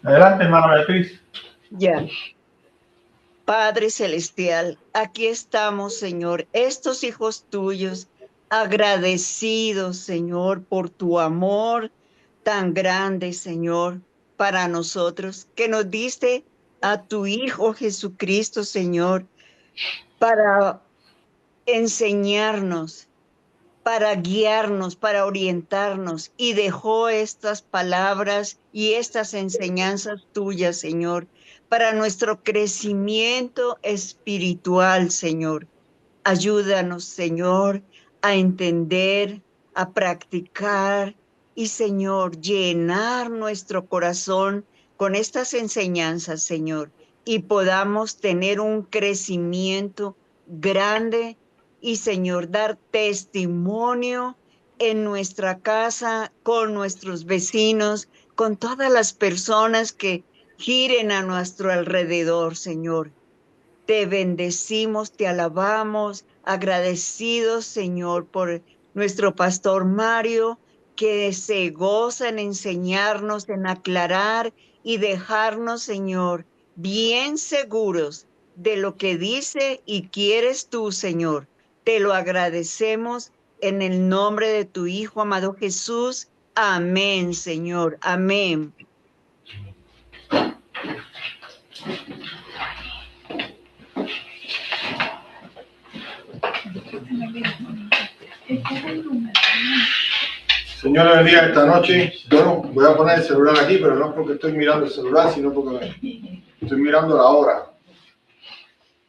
Adelante, hermana Beatriz. Ya. Padre Celestial, aquí estamos, Señor, estos hijos tuyos, agradecidos, Señor, por tu amor tan grande, Señor, para nosotros, que nos diste a tu Hijo Jesucristo, Señor, para enseñarnos, para guiarnos, para orientarnos, y dejó estas palabras y estas enseñanzas tuyas, Señor, para nuestro crecimiento espiritual, Señor. Ayúdanos, Señor, a entender, a practicar y, Señor, llenar nuestro corazón con estas enseñanzas, Señor, y podamos tener un crecimiento grande y, Señor, dar testimonio en nuestra casa, con nuestros vecinos, con todas las personas que giren a nuestro alrededor, Señor. Te bendecimos, te alabamos, agradecidos, Señor, por nuestro pastor Mario, que se goza en enseñarnos, en aclarar y dejarnos, Señor, bien seguros de lo que dice y quieres tú, Señor. Te lo agradecemos en el nombre de tu Hijo amado Jesús. Amén, Señor. Amén. Señor, le bendiga esta noche. Bueno, voy a poner el celular aquí, pero no porque estoy mirando el celular, sino porque estoy mirando la hora.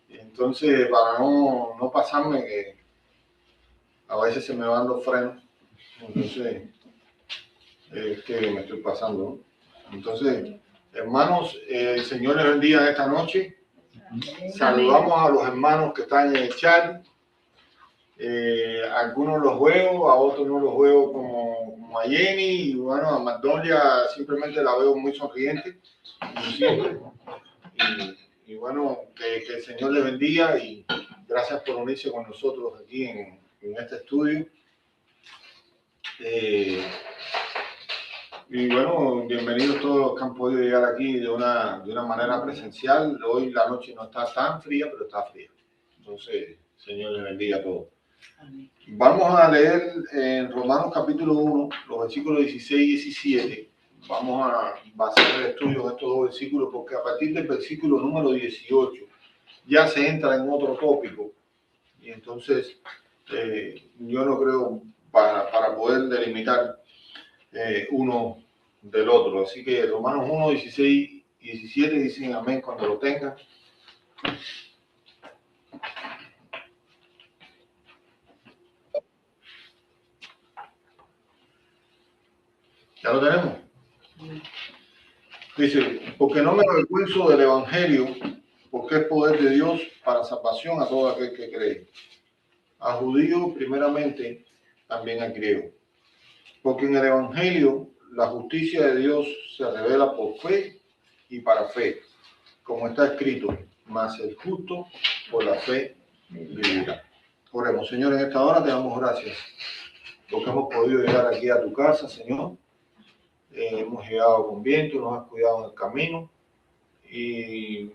Entonces, para no pasarme, que a veces se me van los frenos. Entonces, es que me estoy pasando. Entonces, hermanos, el Señor les bendiga esta noche. Saludamos a los hermanos que están en el chat. Algunos los veo, a otros no los veo como a Jenny, y bueno, a Magnolia simplemente la veo muy sonriente, como siempre. Y bueno, que el Señor le bendiga y gracias por unirse con nosotros aquí en este estudio. Y bueno, bienvenidos todos los que han podido llegar aquí de una manera presencial. Hoy la noche no está tan fría, pero está fría. Entonces, Señor les bendiga a todos. Vamos a leer en Romanos capítulo 1, los versículos 16 y 17. Vamos a basar el estudio en estos dos versículos porque a partir del versículo número 18 ya se entra en otro tópico. Y entonces yo no creo para poder delimitar uno del otro. Así que Romanos 1, 16 y 17 dicen amén cuando lo tengan. ¿Ya lo tenemos? Dice, porque no me avergüenzo del Evangelio, porque es poder de Dios para salvación a todo aquel que cree. A judío primeramente, también al griego. Porque en el Evangelio la justicia de Dios se revela por fe y para fe, como está escrito, mas el justo por la fe vivirá. Oremos, Señor, en esta hora te damos gracias porque hemos podido llegar aquí a tu casa, Señor. Hemos llegado con viento, nos has cuidado en el camino y,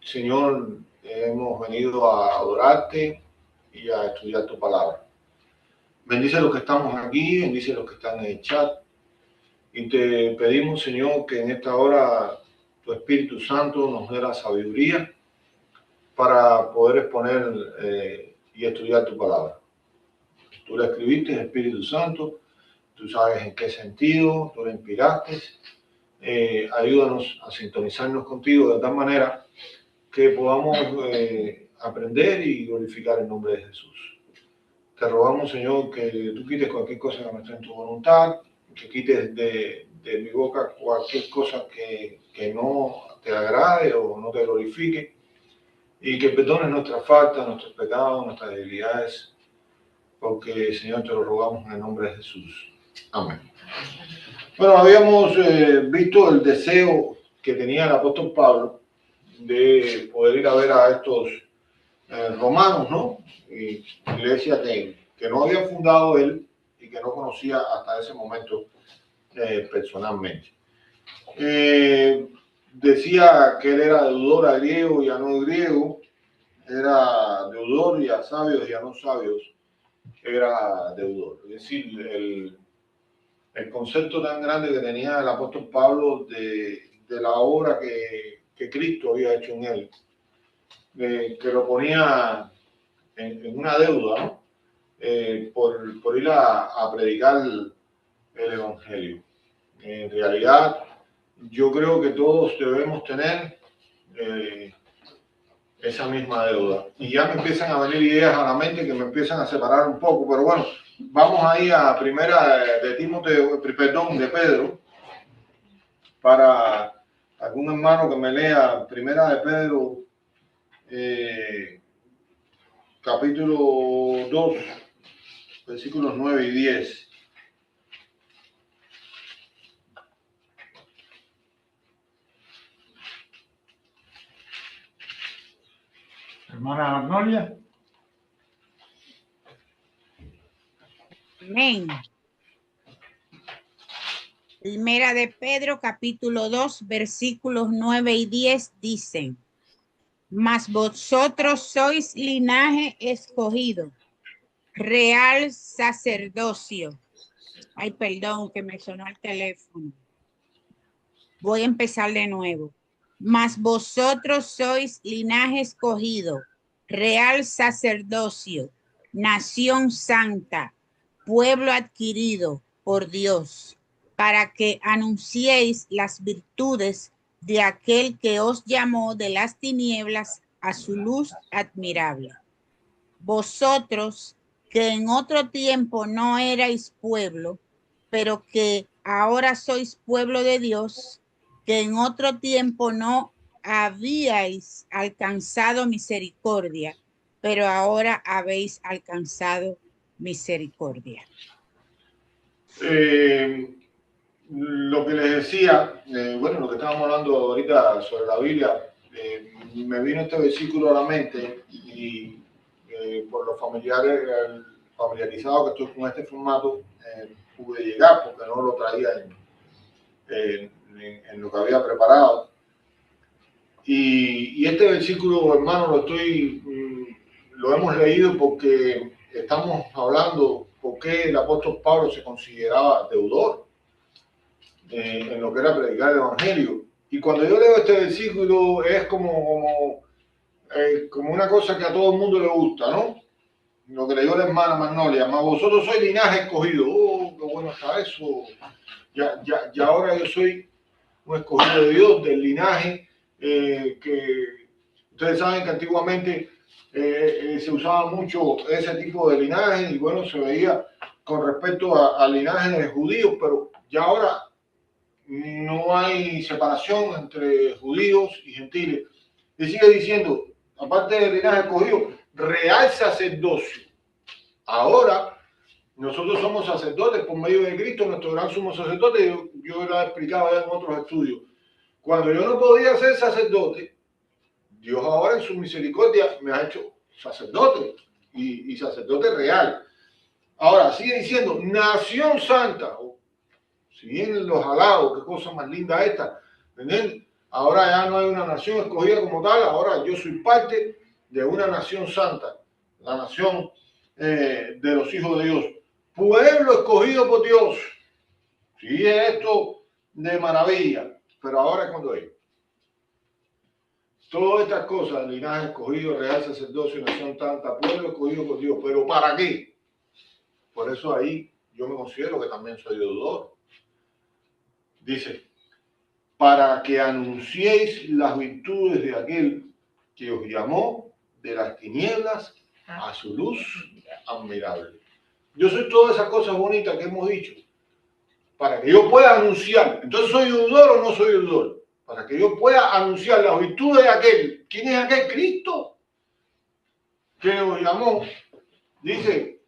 Señor, hemos venido a adorarte y a estudiar tu palabra. Bendice a los que estamos aquí, bendice a los que están en el chat y te pedimos, Señor, que en esta hora tu Espíritu Santo nos dé la sabiduría para poder exponer y estudiar tu palabra. Tú la escribiste, Espíritu Santo, tú sabes en qué sentido, tú la inspiraste. Ayúdanos a sintonizarnos contigo de tal manera que podamos aprender y glorificar el nombre de Jesús. Te rogamos, Señor, que tú quites cualquier cosa que no esté en tu voluntad, que quites de mi boca cualquier cosa que no te agrade o no te glorifique, y que perdones nuestras faltas, nuestros pecados, nuestras debilidades, porque, Señor, te lo rogamos en el nombre de Jesús. Amén. Bueno, habíamos visto el deseo que tenía el apóstol Pablo de poder ir a ver a estos romanos, ¿no? Y iglesia que no había fundado él y que no conocía hasta ese momento personalmente. Decía que él era deudor a griego y a no griego, era deudor y a sabios y a no sabios, era deudor. Es decir, el concepto tan grande que tenía el apóstol Pablo de la obra que Cristo había hecho en él, que lo ponía en una deuda, ¿no? Por ir a predicar el Evangelio. En realidad, yo creo que todos debemos tener esa misma deuda. Y ya me empiezan a venir ideas a la mente que me empiezan a separar un poco, pero bueno, vamos ahí a primera de Timoteo, perdón, de Pedro, para algún hermano que me lea primera de Pedro, capítulo 2, versículos 9 y 10. Hermana Magnolia. Amén. Primera de Pedro, capítulo 2, versículos 9 y 10 dicen: mas vosotros sois linaje escogido, real sacerdocio. Ay, perdón, que me sonó el teléfono. Voy a empezar de nuevo. Mas vosotros sois linaje escogido, real sacerdocio, nación santa, pueblo adquirido por Dios, para que anunciéis las virtudes de aquel que os llamó de las tinieblas a su luz admirable. Vosotros que en otro tiempo no erais pueblo, pero que ahora sois pueblo de Dios, que en otro tiempo no habíais alcanzado misericordia, pero ahora habéis alcanzado misericordia. Lo que les decía, bueno, lo que estábamos hablando ahorita sobre la Biblia, me vino este versículo a la mente y por lo familiarizado que estoy con este formato, pude llegar porque no lo traía en lo que había preparado. Y este versículo, hermano, lo hemos leído porque estamos hablando por qué el apóstol Pablo se consideraba deudor en lo que era predicar el Evangelio. Y cuando yo leo este versículo es como una cosa que a todo el mundo le gusta, ¿no? Lo que leyó la hermana Magnolia: mas vosotros sois linaje escogido. Oh, qué bueno está eso. Ya ahora yo soy un escogido de Dios, del linaje que ustedes saben que antiguamente se usaba mucho ese tipo de linaje y bueno, se veía con respecto al linaje de judíos, pero ya ahora no hay separación entre judíos y gentiles. Y sigue diciendo, aparte del linaje escogido, real sacerdocio. Ahora nosotros somos sacerdotes por medio de Cristo, nuestro gran sumo sacerdote. Yo lo he explicado ya en otros estudios. Cuando yo no podía ser sacerdote, Dios ahora en su misericordia me ha hecho sacerdote y sacerdote real. Ahora sigue diciendo nación santa. Si bien los halagos, qué cosa más linda esta, ¿entienden? Ahora ya no hay una nación escogida como tal, ahora yo soy parte de una nación santa, la nación de los hijos de Dios. Pueblo escogido por Dios. Sí, esto de maravilla, pero ahora es cuando es. Todas estas cosas, linaje escogido, real sacerdocio, nación santa, pueblo escogido por Dios, pero ¿para qué? Por eso ahí yo me considero que también soy deudor. Dice, para que anunciéis las virtudes de aquel que os llamó de las tinieblas a su luz admirable. Yo soy todas esas cosas bonitas que hemos dicho, para que yo pueda anunciar. Entonces, ¿soy deudor o no soy deudor? Para que yo pueda anunciar las virtudes de aquel. ¿Quién es aquel? Cristo, que os llamó, dice,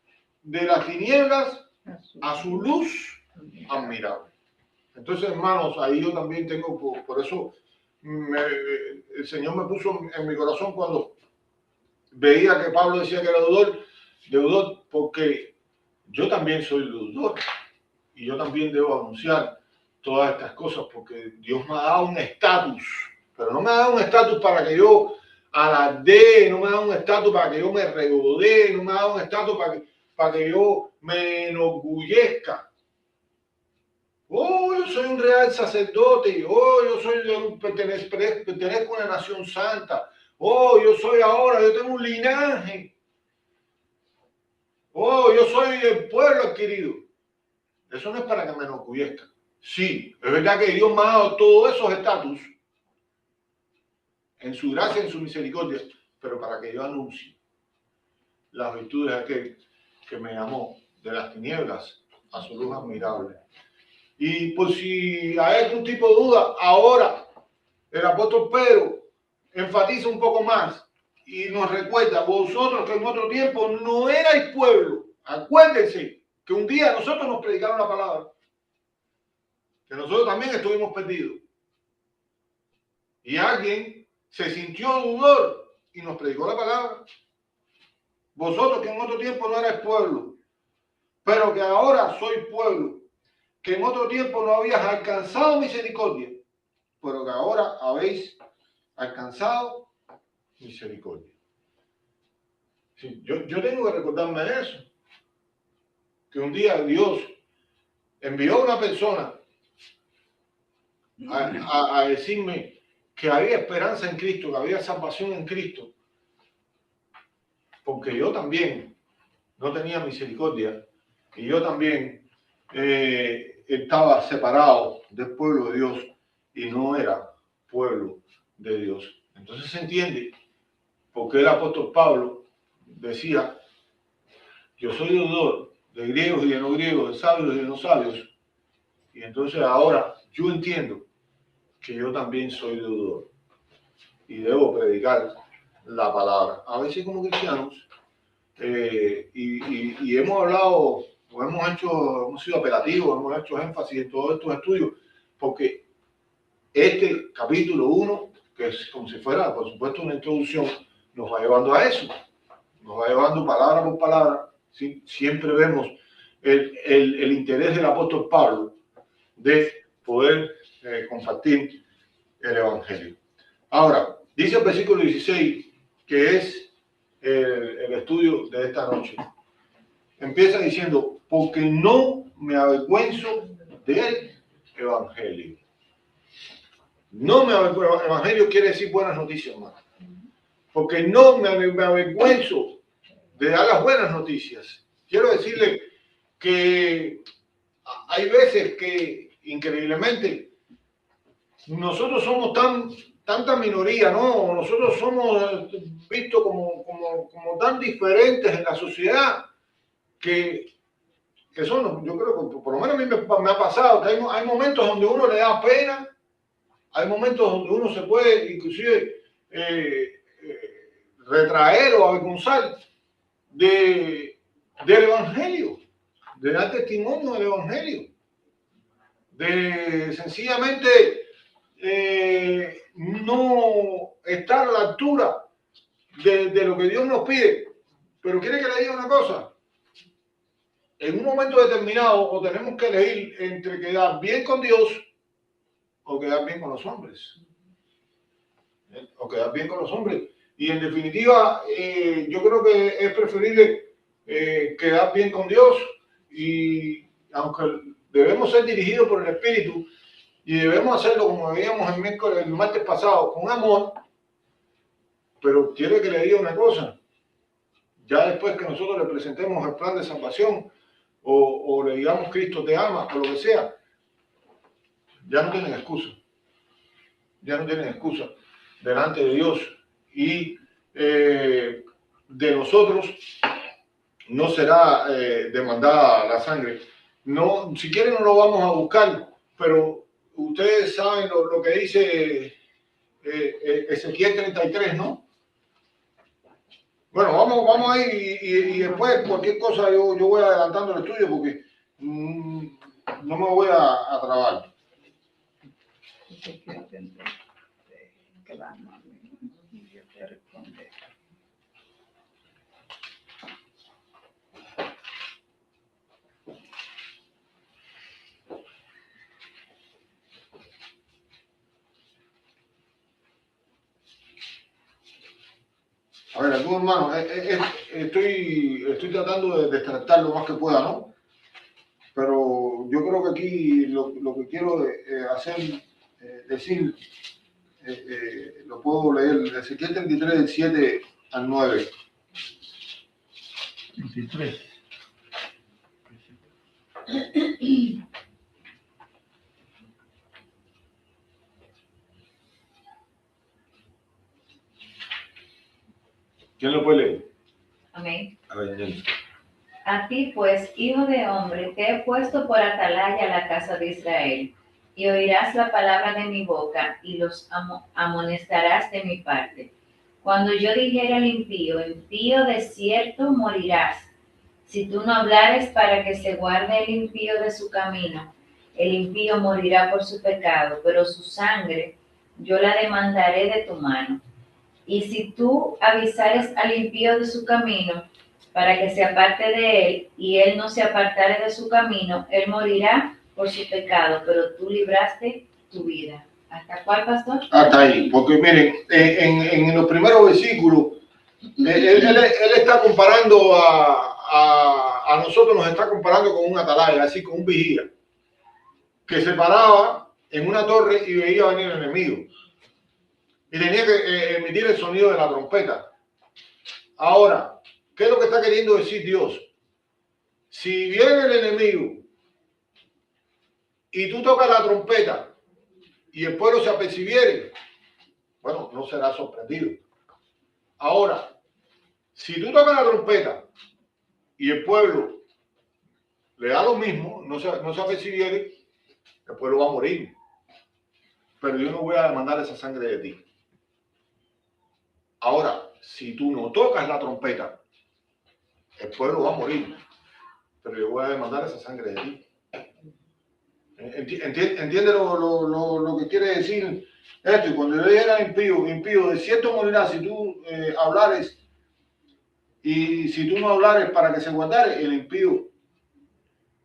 de las tinieblas a su luz admirable. Entonces, hermanos, ahí yo también tengo, por eso el Señor me puso en mi corazón cuando veía que Pablo decía que era deudor, porque yo también soy deudor y yo también debo anunciar todas estas cosas, porque Dios me ha dado un estatus, pero no me ha dado un estatus para que yo alardee, no me ha dado un estatus para que yo me regodee, no me ha dado un estatus para que yo me enorgullezca. Oh, yo soy un real sacerdote. Oh, pertenezco a una nación santa. Oh, yo tengo un linaje. Oh, yo soy del pueblo adquirido. Eso no es para que me enorgullezca. Sí, es verdad que Dios me ha dado todos esos estatus en su gracia, en su misericordia, pero para que yo anuncie las virtudes de aquel que me llamó de las tinieblas a su luz admirable. Y por si hay algún tipo de duda, ahora el apóstol Pedro enfatiza un poco más y nos recuerda, vosotros que en otro tiempo no erais pueblo, acuérdense que un día nosotros nos predicaron la palabra, que nosotros también estuvimos perdidos. Y alguien se sintió dudor y nos predicó la palabra. Vosotros que en otro tiempo no erais pueblo, pero que ahora sois pueblo, que en otro tiempo no habías alcanzado misericordia, pero que ahora habéis alcanzado misericordia. Sí, yo tengo que recordarme de eso, que un día Dios envió a una persona a decirme que había esperanza en Cristo, que había salvación en Cristo, porque yo también no tenía misericordia y yo también estaba separado del pueblo de Dios y no era pueblo de Dios. Entonces se entiende por qué el apóstol Pablo decía: yo soy deudor de griegos y de no griegos, de sabios y de no sabios. Y entonces ahora yo entiendo que yo también soy deudor y debo predicar la palabra. A veces como cristianos, y hemos hablado, o hemos sido apelativos, hemos hecho énfasis en todos estos estudios, porque este capítulo 1, que es como si fuera, por supuesto, una introducción, nos va llevando a eso, nos va llevando palabra por palabra. ¿Sí? Siempre vemos el interés del apóstol Pablo de poder compartir el Evangelio. Ahora, dice el versículo 16, que es el estudio de esta noche. Empieza diciendo: porque no me avergüenzo del Evangelio. No me avergüenzo. Evangelio quiere decir buenas noticias, hermano. Porque no me avergüenzo de dar las buenas noticias. Quiero decirle que hay veces que, increíblemente, nosotros somos tanta minoría, ¿no? Nosotros somos vistos como tan diferentes en la sociedad que son, yo creo que por lo menos a mí me ha pasado que hay momentos donde uno le da pena, hay momentos donde uno se puede inclusive retraer o avergonzar del Evangelio, de dar testimonio del Evangelio, de sencillamente no estar a la altura de lo que Dios nos pide. Pero quiere que le diga una cosa: en un momento determinado o tenemos que elegir entre quedar bien con Dios o quedar bien con los hombres. O quedar bien con los hombres. Y en definitiva, yo creo que es preferible quedar bien con Dios, y aunque debemos ser dirigidos por el Espíritu y debemos hacerlo como veíamos el martes pasado, con amor, pero quiere que le diga una cosa: ya después que nosotros le presentemos el plan de salvación o le digamos Cristo te ama o lo que sea, ya no tienen excusa. Ya no tienen excusa delante de Dios, y de nosotros no será demandada la sangre. No, si quieren no lo vamos a buscar, pero ustedes saben lo que dice Ezequiel 33, ¿no? Bueno, vamos a ir y después cualquier cosa yo voy adelantando el estudio porque no me voy a trabar. A ver, aquí, hermano, estoy tratando de extractar lo más que pueda, ¿no? Pero yo creo que aquí lo que quiero hacer, decir, lo puedo leer, Ezequiel 33, del 7 al 9. 23. ¿Quién lo puede leer? Amén. A ver, Jenny. A ti, pues, hijo de hombre, te he puesto por atalaya a la casa de Israel, y oirás la palabra de mi boca, y los amonestarás de mi parte. Cuando yo dijera al impío de cierto morirás, si tú no hablares para que se guarde el impío de su camino, el impío morirá por su pecado, pero su sangre yo la demandaré de tu mano. Y si tú avisares al impío de su camino, para que se aparte de él, y él no se apartare de su camino, él morirá por su pecado, pero tú libraste tu vida. ¿Hasta cuál, pastor? Hasta ahí, porque miren, en los primeros versículos, él está comparando a nosotros, nos está comparando con un atalaya, así con un vigía, que se paraba en una torre y veía venir el enemigo. Y tenía que emitir el sonido de la trompeta. Ahora, ¿qué es lo que está queriendo decir Dios? Si viene el enemigo y tú tocas la trompeta y el pueblo se apercibiere, bueno, no será sorprendido. Ahora, si tú tocas la trompeta y el pueblo le da lo mismo, no se apercibiere, el pueblo va a morir. Pero yo no voy a demandar esa sangre de ti. Ahora, si tú no tocas la trompeta, el pueblo va a morir, pero yo voy a demandar esa sangre de ti. ¿Entiende lo que quiere decir esto? Y cuando yo dijera impío, de cierto morirá si tú hablares, y si tú no hablares para que se guardare el impío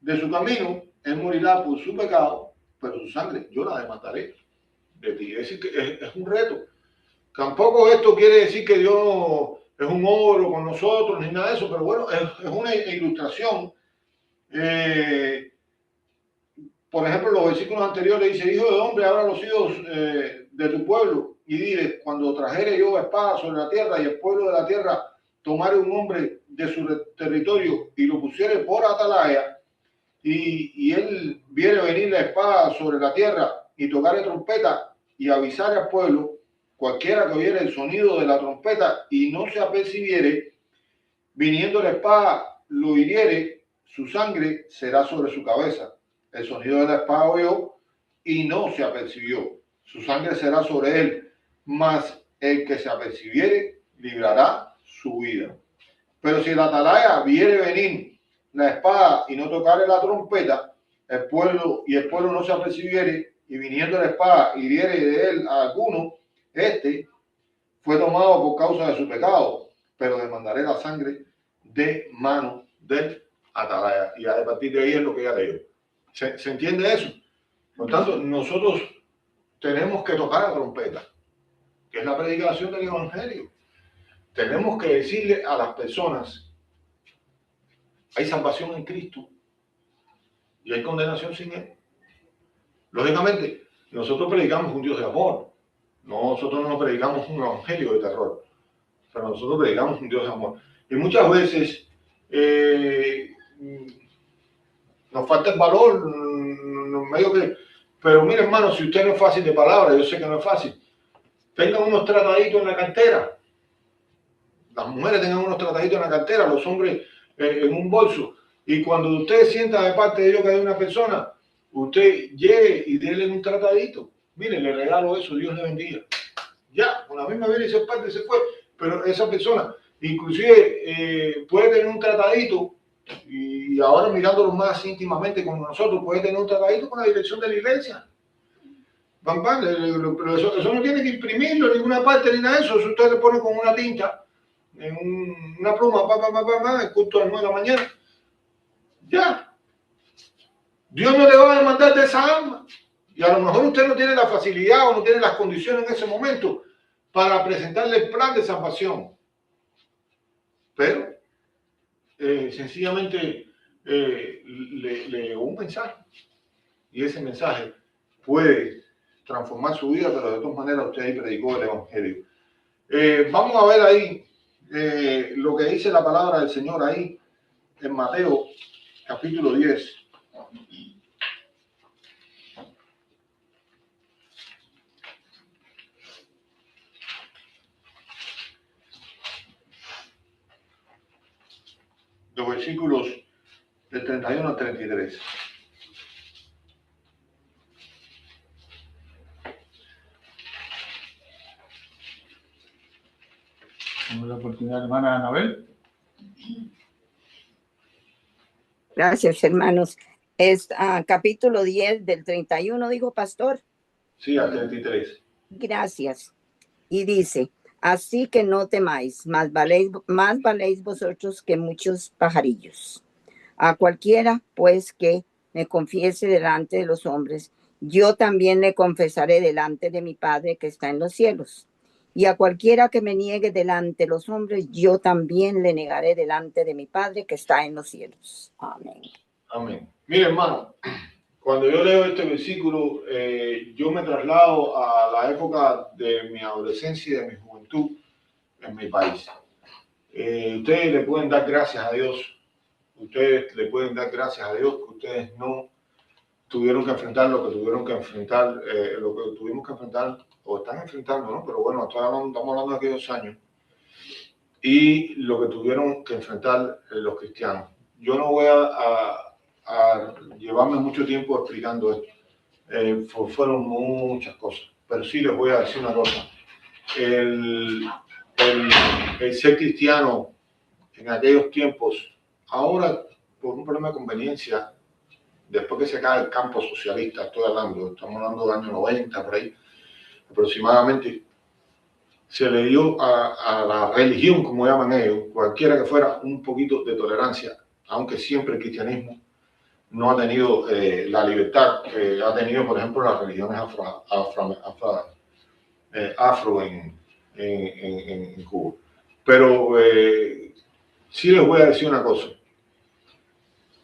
de su camino, él morirá por su pecado, pero su sangre yo la demandaré de ti. Es decir, que es un reto. Tampoco esto quiere decir que Dios es un ogro con nosotros, ni nada de eso, pero bueno, es una ilustración. Por ejemplo, los versículos anteriores dice: hijo de hombre, habla a los hijos de tu pueblo y dile: cuando trajere yo espada sobre la tierra y el pueblo de la tierra tomare un hombre de su territorio y lo pusiere por atalaya, y él viere venir la espada sobre la tierra y tocare trompeta y avisare al pueblo, cualquiera que oyere el sonido de la trompeta y no se apercibiere, viniendo la espada lo hiriere, su sangre será sobre su cabeza. El sonido de la espada oyó y no se apercibió, su sangre será sobre él, mas el que se apercibiere librará su vida. Pero si el atalaya viere venir la espada y no tocare la trompeta, el pueblo no se apercibiere, y viniendo la espada hiriere de él a alguno, este fue tomado por causa de su pecado, pero demandaré la sangre de mano del atalaya. Y a partir de ahí es lo que ya leo. ¿Se entiende eso? Por tanto, nosotros tenemos que tocar la trompeta, que es la predicación del Evangelio. Tenemos que decirle a las personas: hay salvación en Cristo y hay condenación sin Él. Lógicamente, nosotros predicamos un Dios de amor. Nosotros no predicamos un evangelio de terror, pero nosotros predicamos un Dios de amor. Y muchas veces nos falta el valor, medio que... Pero mire, hermano, si usted no es fácil de palabras, yo sé que no es fácil, tengan unos trataditos en la cartera. Las mujeres tengan unos trataditos en la cartera, los hombres en un bolso. Y cuando usted sienta de parte de Dios que hay una persona, usted llegue y déle un tratadito. Mire, le regalo eso, Dios le bendiga. Ya, con la misma vida y se parte, se fue. Pero esa persona, inclusive, puede tener un tratadito, y ahora mirándolo más íntimamente con nosotros, puede tener un tratadito con la dirección de la iglesia. Pero eso no tiene que imprimirlo en ninguna parte ni nada de eso. Eso usted le pone con una tinta, en una pluma, el culto a las 9 de la mañana. Ya. Dios no le va a demandar de esa alma. Y a lo mejor usted no tiene la facilidad o no tiene las condiciones en ese momento para presentarle el plan de salvación. pero sencillamente le llegó un mensaje y ese mensaje puede transformar su vida, pero de todas maneras usted ahí predicó el Evangelio. Vamos a ver ahí lo que dice la palabra del Señor ahí en Mateo capítulo 10. Los versículos del 31 al 33. Tenemos la oportunidad, hermana Anabel. Gracias, hermanos. Es capítulo 10 del 31, dijo pastor. Sí, al 33. Gracias. Y dice, así que no temáis, más valéis vosotros que muchos pajarillos. A cualquiera, pues, que me confiese delante de los hombres, yo también le confesaré delante de mi Padre que está en los cielos. Y a cualquiera que me niegue delante de los hombres, yo también le negaré delante de mi Padre que está en los cielos. Amén. Amén. Mire, hermano, cuando yo leo este versículo, yo me traslado a la época de mi adolescencia y de mi juventud en mi país. Ustedes le pueden dar gracias a Dios. Ustedes le pueden dar gracias a Dios que ustedes no tuvieron que enfrentar lo que tuvieron que enfrentar, lo que tuvimos que enfrentar, o están enfrentando, ¿no? Pero bueno, estamos hablando de aquellos años, y lo que tuvieron que enfrentar los cristianos. Yo no voy a llevarme mucho tiempo explicando esto. Fueron muchas cosas, pero sí les voy a decir una cosa. El ser cristiano en aquellos tiempos, ahora por un problema de conveniencia, después que se cae el campo socialista, estamos hablando del año 90, por ahí, aproximadamente, se le dio a la religión, como llaman ellos, cualquiera que fuera, un poquito de tolerancia, aunque siempre el cristianismo no ha tenido la libertad que ha tenido, por ejemplo, las religiones afro en Cuba. Pero sí les voy a decir una cosa.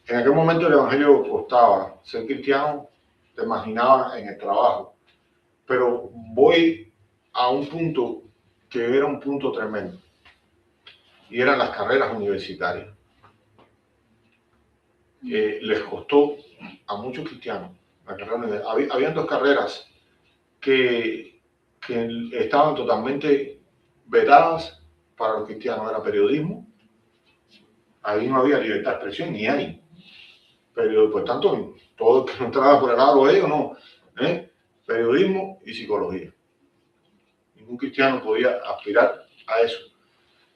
En aquel momento el evangelio costaba. Ser cristiano te imaginabas en el trabajo. Pero voy a un punto que era un punto tremendo. Y eran las carreras universitarias. Les costó a muchos cristianos la carrera universitaria. Habían dos carreras que estaban totalmente vetadas para los cristianos. Era periodismo. Ahí no había libertad de expresión, ni hay. Pero, por tanto, todo el que no entraba por el lado de ellos, no. Periodismo y psicología. Ningún cristiano podía aspirar a eso.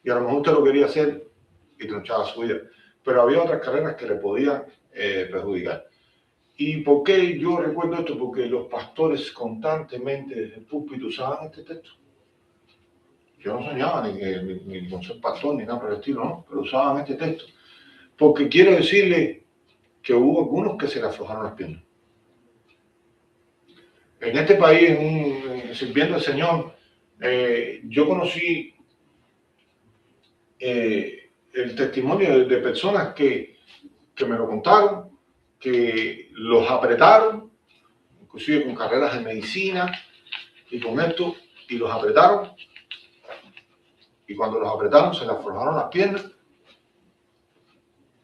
Y a lo mejor usted lo quería hacer y tronchaba su vida. Pero había otras carreras que le podían perjudicar. ¿Y por qué yo recuerdo esto? Porque los pastores constantemente desde el púlpito usaban este texto. Yo no soñaba ni con ser pastor ni nada por el estilo, no, pero usaban este texto. Porque quiero decirle que hubo algunos que se le aflojaron las piernas. En este país, sirviendo al Señor, yo conocí el testimonio de personas que me lo contaron, que los apretaron, inclusive con carreras de medicina y con esto, y los apretaron. Y cuando los apretaron, se les aflojaron las piernas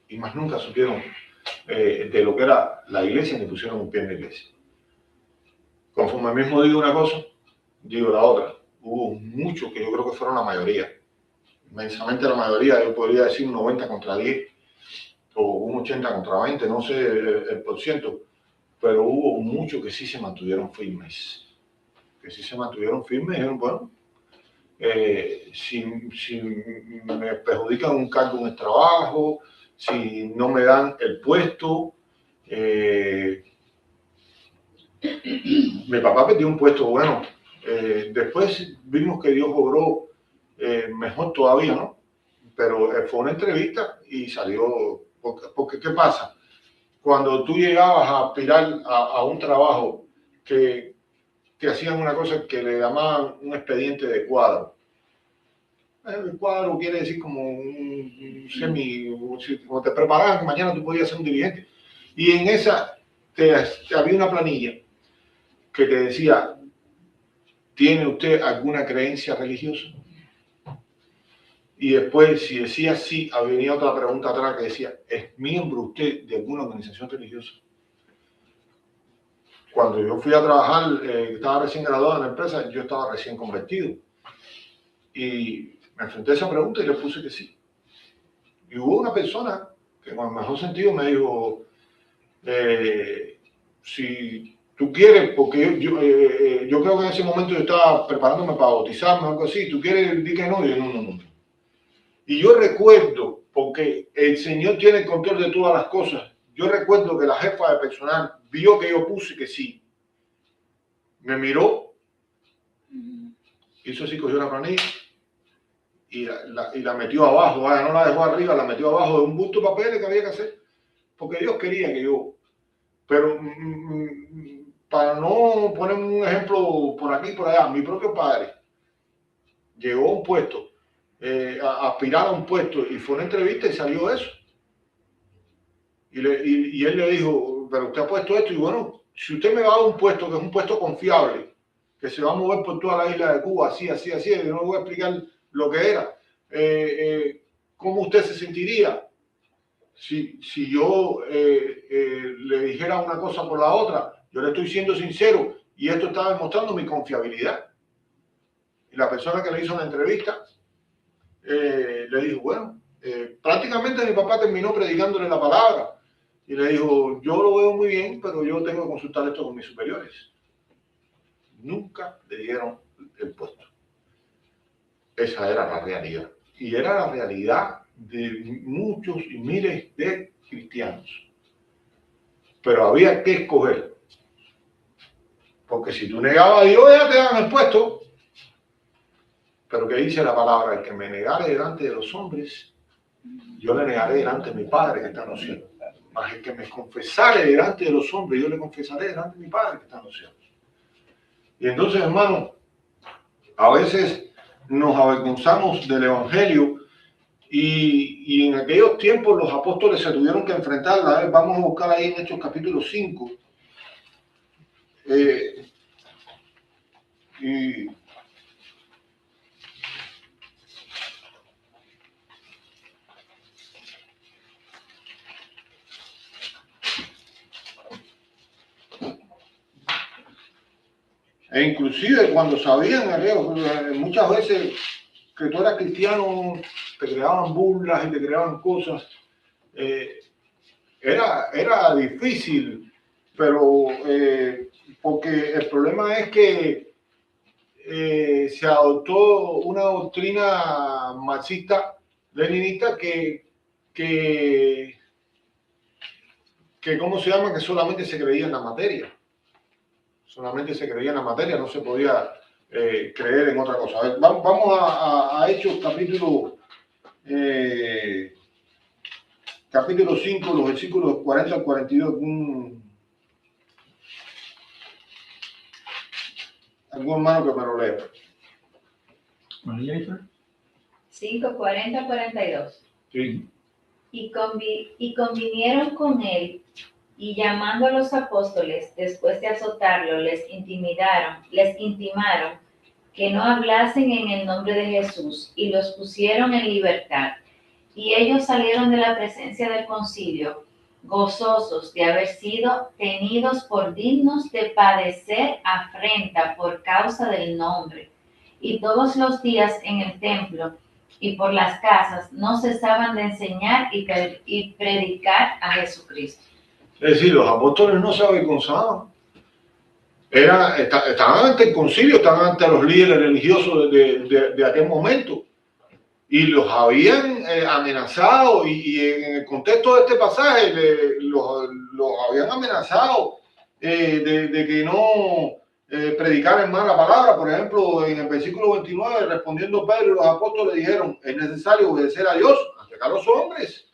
y más nunca supieron de lo que era la iglesia ni pusieron un pie en la iglesia. Conforme mismo digo una cosa, digo la otra. Hubo muchos que yo creo que fueron la mayoría. Inmensamente la mayoría, yo podría decir un 90 contra 10 o un 80 contra 20, no sé el por ciento, pero hubo muchos que sí se mantuvieron firmes. Que sí se mantuvieron firmes y dijeron, bueno, si me perjudican un cargo en el trabajo, si no me dan el puesto. Mi papá perdió un puesto bueno. Después vimos que Dios obró mejor todavía, ¿no? Pero fue una entrevista y salió. Porque ¿qué pasa? Cuando tú llegabas a aspirar a un trabajo que hacían una cosa que le llamaban un expediente de cuadro. El cuadro quiere decir como un semi, como te preparaban que mañana tú podías ser un dirigente. Y en esa había una planilla que te decía, ¿tiene usted alguna creencia religiosa? Y después, si decía sí, venía otra pregunta atrás que decía, ¿es miembro usted de alguna organización religiosa? Cuando yo fui a trabajar, estaba recién graduado en la empresa, yo estaba recién convertido. Y me enfrenté a esa pregunta y le puse que sí. Y hubo una persona que con el mejor sentido me dijo, si tú quieres, porque yo creo que en ese momento yo estaba preparándome para bautizarme o algo así, tú quieres, di que no, y yo no. Y yo recuerdo, porque el Señor tiene el control de todas las cosas, yo recuerdo que la jefa de personal vio que yo puse que sí, me miró, hizo así, cogió la planilla y la metió abajo, no la dejó arriba, la metió abajo de un bulto de papeles que había que hacer, porque Dios quería que yo, pero para no poner un ejemplo por aquí y por allá, mi propio padre llegó a un puesto, a aspirar a un puesto y fue una entrevista y salió eso. Y él le dijo, pero usted ha puesto esto y bueno, si usted me va a dar un puesto que es un puesto confiable, que se va a mover por toda la isla de Cuba, así, yo no le voy a explicar lo que era, ¿cómo usted se sentiría si yo le dijera una cosa por la otra? Yo le estoy siendo sincero y esto está demostrando mi confiabilidad. Y la persona que le hizo la entrevista le dijo, bueno, prácticamente mi papá terminó predicándole la palabra y le dijo, yo lo veo muy bien, pero yo tengo que consultar esto con mis superiores. Nunca le dieron el puesto. Esa era la realidad. Y era la realidad de muchos y miles de cristianos. Pero había que escoger. Porque si tú negabas a Dios, ya te daban el puesto. Pero que dice la palabra, el que me negare delante de los hombres, yo le negaré delante de mi Padre que está en los cielos. Mas el que me confesare delante de los hombres, yo le confesaré delante de mi Padre que está en los cielos. Y entonces, hermano, a veces nos avergonzamos del Evangelio y en aquellos tiempos los apóstoles se tuvieron que enfrentar. Vamos a buscar ahí en Hechos capítulo 5. E inclusive cuando sabían, muchas veces que tú eras cristiano, te creaban burlas y te creaban cosas. Era difícil, pero porque el problema es que se adoptó una doctrina marxista-leninista que ¿cómo se llama? Que solamente se creía en la materia. Solamente se creía en la materia, no se podía creer en otra cosa. A ver, vamos a Hechos capítulo 5, los versículos 40 al 42. ¿Algún hermano que me lo lea? María Isabel. 5, 40, 42. Sí. Y convinieron con él, y llamando a los apóstoles, después de azotarlo, les intimaron que no hablasen en el nombre de Jesús, y los pusieron en libertad. Y ellos salieron de la presencia del concilio, gozosos de haber sido tenidos por dignos de padecer afrenta por causa del nombre. Y todos los días en el templo y por las casas no cesaban de enseñar y predicar a Jesucristo. Es decir, los apóstoles no se avergonzaban. Estaban ante el concilio, estaban ante los líderes religiosos de aquel momento. Y los habían amenazado, y en el contexto de este pasaje los habían amenazado de que no predicaran más la palabra. Por ejemplo, en el versículo 29, respondiendo Pedro y los apóstoles dijeron, es necesario obedecer a Dios antes que a los hombres,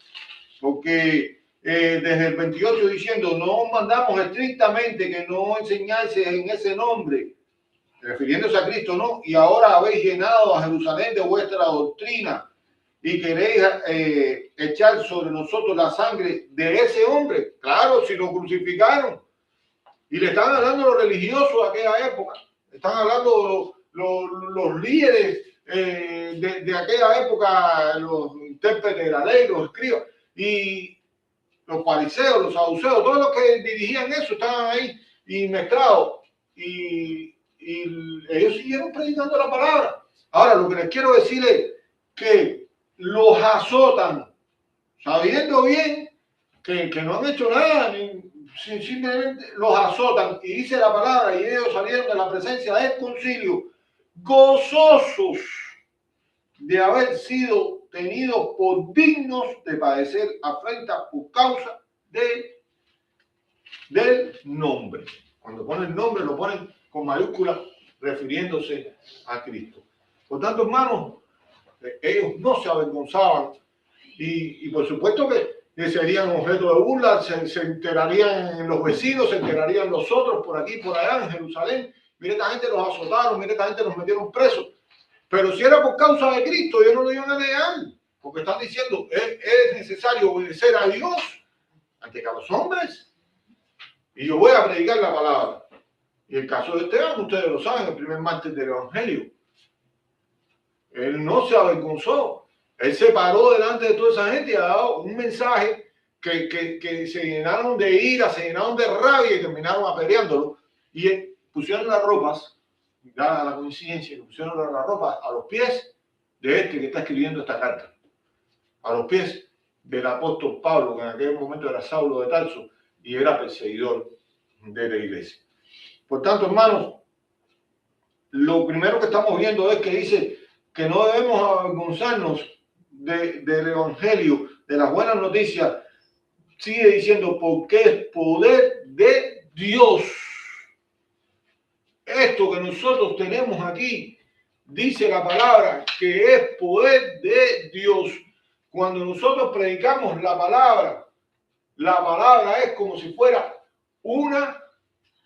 porque desde el 28 diciendo, no mandamos estrictamente que no enseñase en ese nombre, refiriéndose a Cristo, ¿no? Y ahora habéis llenado a Jerusalén de vuestra doctrina y queréis echar sobre nosotros la sangre de ese hombre. Claro, si lo crucificaron. Y le están hablando los religiosos de aquella época. Están hablando los líderes de aquella época, los intérpretes de la ley, los escribas. Y los fariseos, los saduceos, todos los que dirigían eso estaban ahí y mezclados. Y ellos siguieron predicando la palabra. Ahora, lo que les quiero decir es que los azotan, sabiendo bien que no han hecho nada, simplemente los azotan. Y dice la palabra, y ellos salieron de la presencia del concilio, gozosos de haber sido tenidos por dignos de padecer afrenta por causa del nombre. Cuando ponen nombre, lo ponen con mayúsculas, refiriéndose a Cristo. Por tanto, hermanos, ellos no se avergonzaban y por supuesto que serían objeto de burla, se enterarían en los vecinos, se enterarían los otros por aquí, por allá, en Jerusalén. Mire, esta gente los azotaron, mire, esta gente los metieron presos. Pero si era por causa de Cristo, ellos no lo iban a negar, porque están diciendo, es necesario obedecer a Dios antes que a los hombres. Y yo voy a predicar la palabra. Y el caso de Esteban, ustedes lo saben, el primer mártir del Evangelio. Él no se avergonzó. Él se paró delante de toda esa gente y ha dado un mensaje que se llenaron de ira, se llenaron de rabia y terminaron apedreándolo. Y pusieron las ropas, dada la coincidencia, que pusieron las ropas a los pies de este que está escribiendo esta carta. A los pies del apóstol Pablo, que en aquel momento era Saulo de Tarso y era perseguidor de la iglesia. Por tanto, hermanos, lo primero que estamos viendo es que dice que no debemos avergonzarnos del Evangelio, de las buenas noticias. Sigue diciendo, porque es poder de Dios. Esto que nosotros tenemos aquí, dice la palabra, que es poder de Dios. Cuando nosotros predicamos la palabra es como si fuera una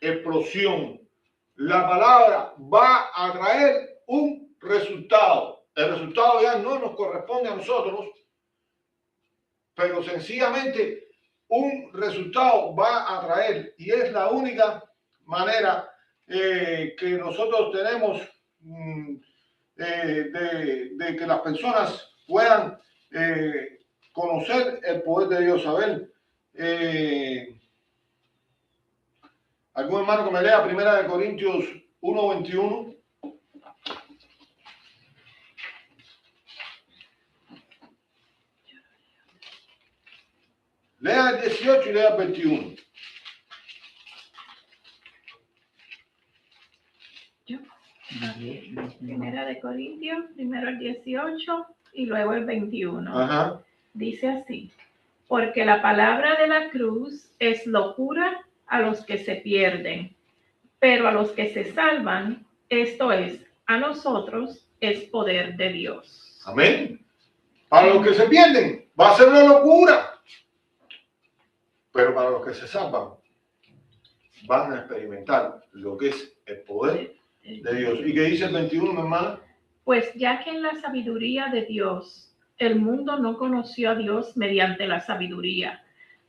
explosión. La palabra va a traer un resultado. El resultado ya no nos corresponde a nosotros, pero sencillamente un resultado va a traer. Y es la única manera que nosotros tenemos de que las personas puedan conocer el poder de Dios. A ver, algún hermano que me lea 1 Corintios 1:21. Lea el 18 y lea el 21. Primera de Corintios, primero el 18 y luego el 21. Ajá. Dice así: porque la palabra de la cruz es locura a los que se pierden, pero a los que se salvan, esto es, a nosotros, es poder de Dios. Amén. Para los que se pierden, va a ser una locura. Pero para los que se salvan, van a experimentar lo que es el poder de Dios. ¿Y qué dice el 21, mi hermana? Pues ya que en la sabiduría de Dios, el mundo no conoció a Dios mediante la sabiduría,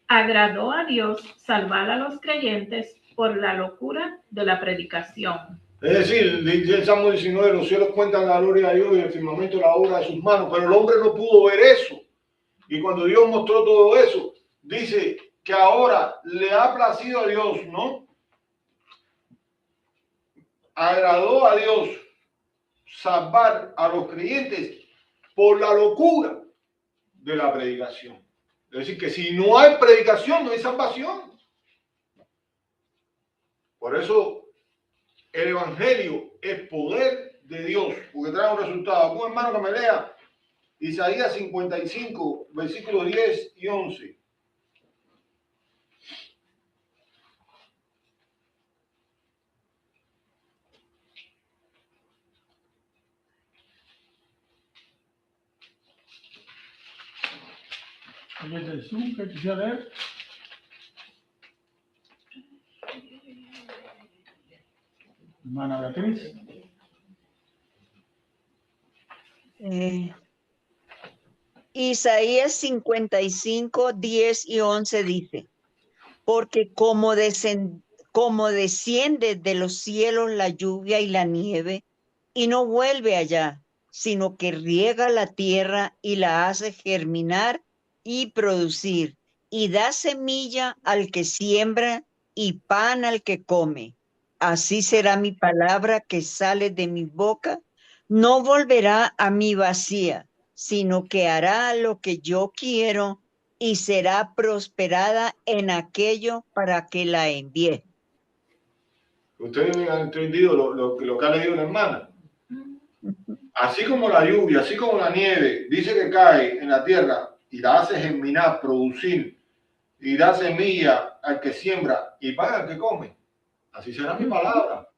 agradó a Dios salvar a los creyentes por la locura de la predicación. Es decir, dice el Salmo 19, los cielos cuentan la gloria de Dios y el firmamento la obra de sus manos, pero el hombre no pudo ver eso. Y cuando Dios mostró todo eso, dice que ahora le ha placido a Dios, ¿no? Agradó a Dios salvar a los creyentes por la locura de la predicación. Es decir, que si no hay predicación, no hay salvación. Por eso el Evangelio es poder de Dios, porque trae un resultado. Algún hermano que me lea Isaías 55, versículos 10 y 11. ¿Alguien del Zoom que quisiera leer? hermana Beatriz. Isaías 55, 10 y 11 dice, porque como desciende de los cielos la lluvia y la nieve, y no vuelve allá, sino que riega la tierra y la hace germinar y producir, y da semilla al que siembra y pan al que come. Así será mi palabra que sale de mi boca, no volverá a mí vacía, sino que hará lo que yo quiero y será prosperada en aquello para que la envíe. Ustedes han entendido lo que ha leído la hermana. Así como la lluvia, así como la nieve, dice que cae en la tierra y la hace germinar, producir, y da semilla al que siembra y pan al que come. Así será mi palabra,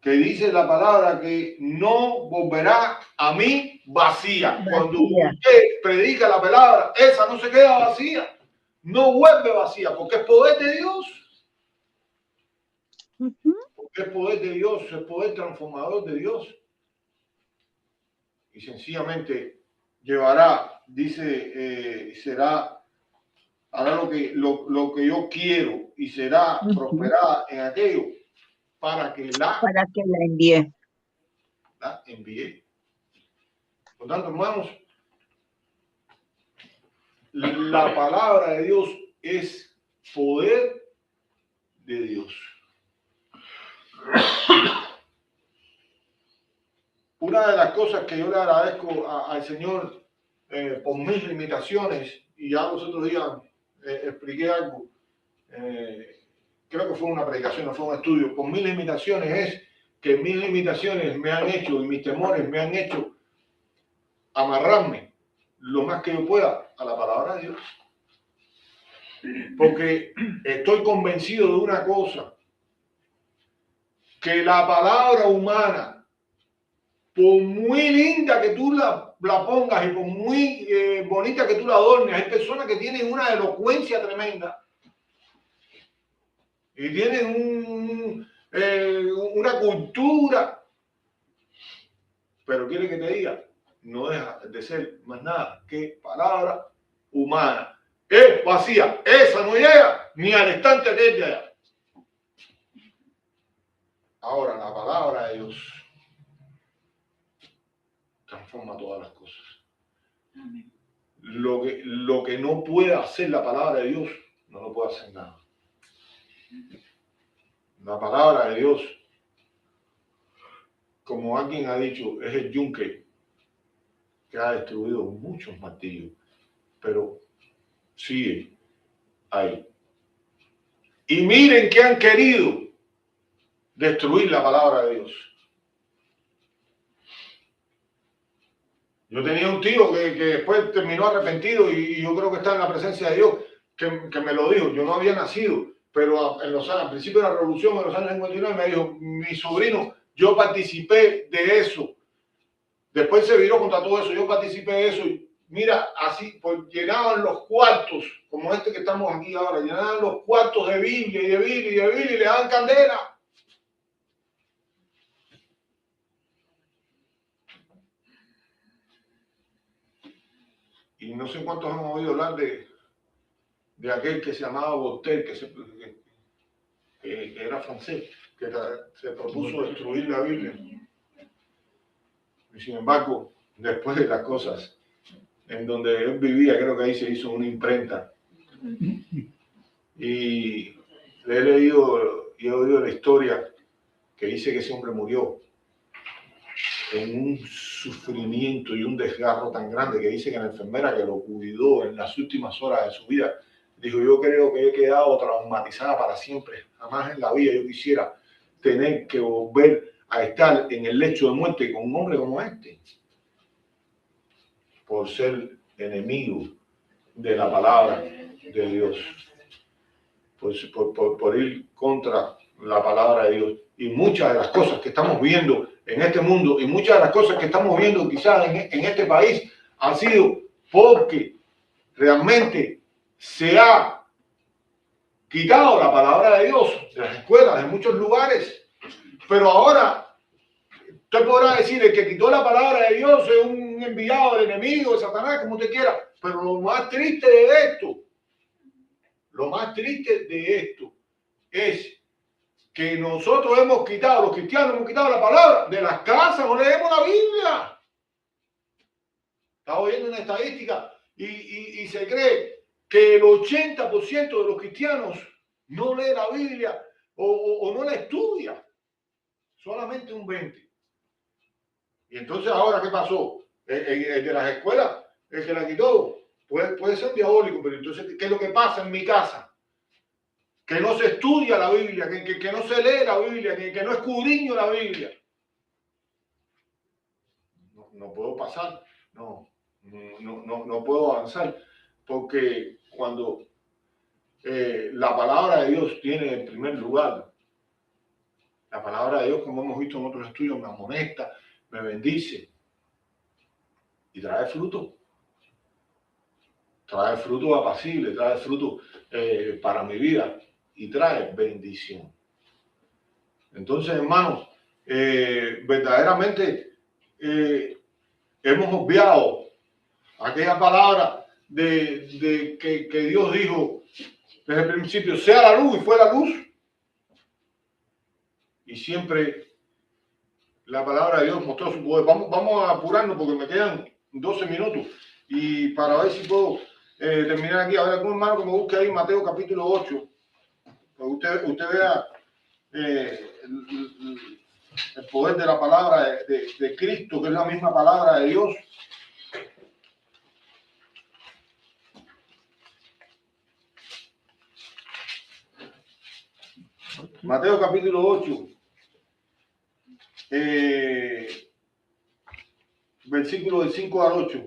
que dice la palabra que no volverá a mí vacía. Cuando usted predica la palabra, esa no se queda vacía, no vuelve vacía, porque es poder de Dios. Porque es poder de Dios, es poder transformador de Dios. Y sencillamente llevará, dice, hará lo que yo quiero y será prosperada en aquello para que la envíe. La envié. Por tanto, hermanos, la palabra de Dios es poder de Dios. Una de las cosas que yo le agradezco al Señor por mis limitaciones, y ya los otros días expliqué algo, creo que fue una predicación, no fue un estudio, por mis limitaciones es que mis limitaciones me han hecho y mis temores me han hecho amarrarme lo más que yo pueda a la palabra de Dios. Porque estoy convencido de una cosa, que la palabra humana, por muy linda que tú la pongas y por muy bonita que tú la adornes, hay personas que tienen una elocuencia tremenda y tienen una cultura, pero quiere que te diga, no deja de ser más nada que palabra humana. Es vacía, esa no llega ni al instante que de allá. Ahora la palabra de Dios transforma todas las cosas. Amén. Lo que no puede hacer la palabra de Dios, no lo puede hacer nada. La palabra de Dios, como alguien ha dicho, es el yunque que ha destruido muchos martillos, pero sigue ahí. Y miren que han querido destruir la palabra de Dios. Yo tenía un tío que después terminó arrepentido y yo creo que está en la presencia de Dios, que me lo dijo. Yo no había nacido, pero al principio de la revolución, en los años 59, me dijo, mi sobrino, yo participé de eso. Después se viró contra todo eso, yo participé de eso. Y mira, así, pues llenaban los cuartos, como este que estamos aquí ahora, llenaban los cuartos de Biblia y de Biblia y de Biblia y le daban candela. Y no sé cuántos hemos oído hablar de aquel que se llamaba Voltaire, que era francés, que se propuso destruir la Biblia. Y sin embargo, después de las cosas en donde él vivía, creo que ahí se hizo una imprenta. Y le he leído y he oído la historia que dice que ese hombre murió en un sufrimiento y un desgarro tan grande, que dice que la enfermera que lo cuidó en las últimas horas de su vida dijo, yo creo que he quedado traumatizada para siempre, jamás en la vida yo quisiera tener que volver a estar en el lecho de muerte con un hombre como este, por ser enemigo de la palabra de Dios, por ir contra la palabra de Dios. Y muchas de las cosas que estamos viendo en este mundo y muchas de las cosas que estamos viendo quizás en este país han sido porque realmente se ha quitado la palabra de Dios de las escuelas, de muchos lugares, Pero ahora, usted podrá decir, el que quitó la palabra de Dios es un enviado del enemigo, de Satanás, como usted quiera. Pero lo más triste de esto es que nosotros hemos quitado, los cristianos hemos quitado la palabra de las casas, no leemos la Biblia. Estaba oyendo una estadística y se cree que el 80% de los cristianos no lee la Biblia o no la estudia. Solamente un 20%. Y entonces ahora, ¿qué pasó? El de las escuelas, el que la quitó, puede ser diabólico, pero entonces, ¿qué es lo que pasa en mi casa? Que no se estudia la Biblia, que no se lee la Biblia, que no escudriño la Biblia. No puedo pasar, no puedo avanzar, porque cuando la palabra de Dios tiene en primer lugar, la palabra de Dios, como hemos visto en otros estudios, me amonesta, me bendice y trae fruto. Trae fruto apacible, trae fruto para mi vida y trae bendición. Entonces, hermanos, verdaderamente hemos obviado aquella palabra de que Dios dijo desde el principio, sea la luz, y fue la luz. Y siempre la palabra de Dios mostró su poder. Vamos a apurarnos porque me quedan 12 minutos. Y para ver si puedo terminar aquí. A ver, algún hermano que me busque ahí Mateo capítulo 8. Para usted vea el poder de la palabra de Cristo, que es la misma palabra de Dios. Mateo capítulo 8. Versículo del 5 al 8.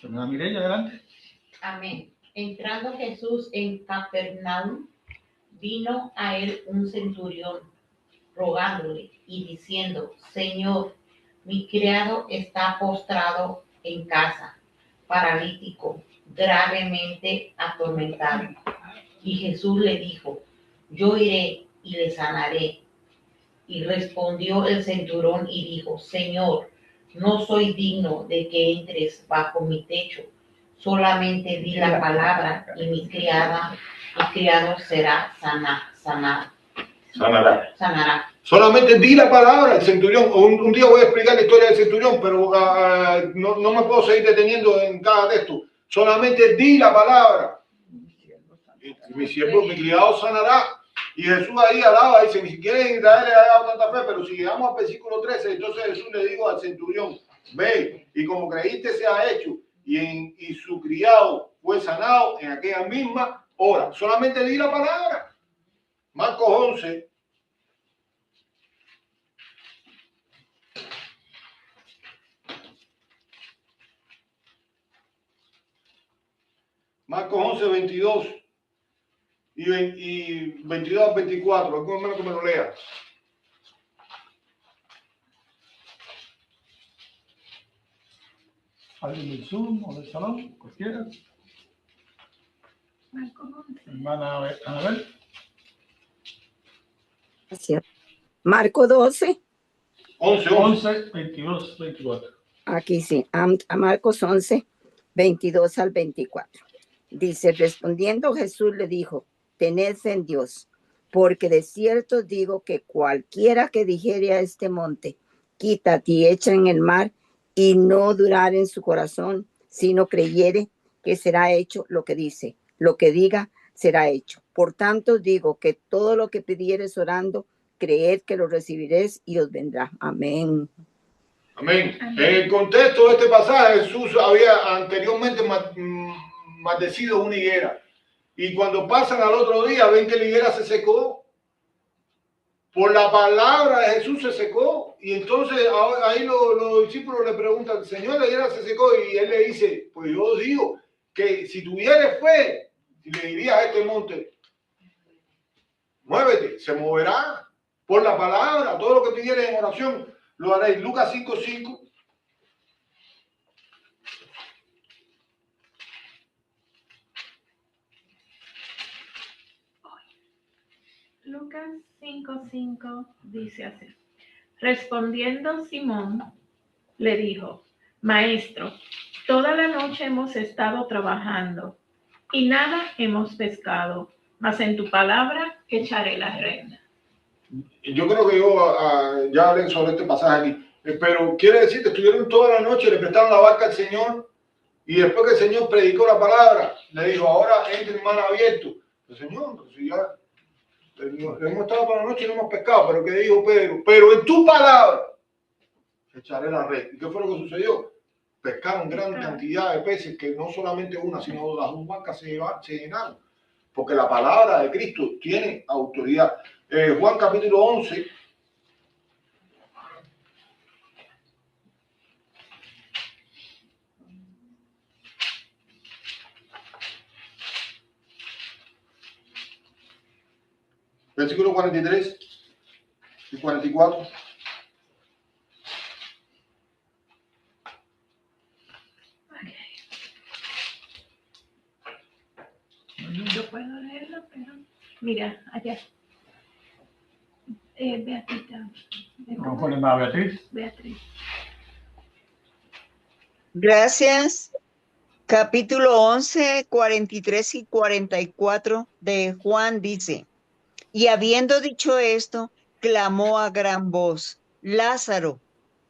Hermana Mireya, adelante. Amén. Entrando Jesús en Capernaum, vino a él un centurión rogándole y diciendo, Señor, mi criado está postrado en casa, paralítico, gravemente atormentado. Y Jesús le dijo, yo iré y le sanaré. Y respondió el centurión y dijo, Señor, no soy digno de que entres bajo mi techo. Solamente di la palabra y mi criado será sanará. Solamente di la palabra. El centurión, un día voy a explicar la historia del centurión, pero no me puedo seguir deteniendo en cada texto. Solamente di la palabra. Mi siervo, mi criado sanará. Y Jesús ahí alaba, dice, ni siquiera en Israel le ha dado tanta fe, pero si llegamos al versículo 13, entonces Jesús le dijo al centurión, ve, y como creíste se ha hecho, y su criado fue sanado en aquella misma hora. Solamente di la palabra. Marcos 11. Marcos 11, 22 y 22 al 24. Algún hermano que me lo lea. Alguien del Zoom o del salón, cualquiera. Hermana Anabel. Marco 12. 11, 22, 24. Aquí sí, a Marcos 11, 22 al 24. Dice, respondiendo Jesús le dijo, tened fe en Dios, porque de cierto digo que cualquiera que dijere a este monte, quítate y echa en el mar, y no durar en su corazón, sino creyere que será hecho lo que dice, lo que diga será hecho. Por tanto digo que todo lo que pidieres orando, creed que lo recibiréis y os vendrá. Amén. Amén. En el contexto de este pasaje, Jesús había anteriormente maldecido una higuera. Y cuando pasan al otro día, ven que la higuera se secó. Por la palabra de Jesús se secó. Y entonces ahí los discípulos le preguntan, Señor, la higuera se secó. Y él le dice, pues yo digo que si tuvieres fe, si le dirías a este monte, muévete, se moverá. Por la palabra, todo lo que pidieres en oración, lo haréis. Lucas 5:5. Lucas 5:5 dice así. Respondiendo Simón, le dijo, Maestro, toda la noche hemos estado trabajando y nada hemos pescado, mas en tu palabra echaré la red. Yo creo que ya hablé sobre este pasaje aquí, pero quiere decir que estuvieron toda la noche, le prestaron la barca al Señor y después que el Señor predicó la palabra, le dijo, ahora entre en mar abierto. El Señor, pues si ya hemos estado toda la noche y no hemos pescado, pero ¿qué dijo Pedro? Pero en tu palabra echaré la red. ¿Y qué fue lo que sucedió? Pescaron gran cantidad de peces, que no solamente una, sino las dos barcas se llenaron, porque la palabra de Cristo tiene autoridad. Juan capítulo 11. Versículo 43 y 44. Yo puedo leerlo, pero mira, allá. Beatriz. ¿Cómo pone más Beatriz? Beatriz. Gracias. Capítulo 11, 43 y 44 de Juan dice, y habiendo dicho esto, clamó a gran voz, Lázaro,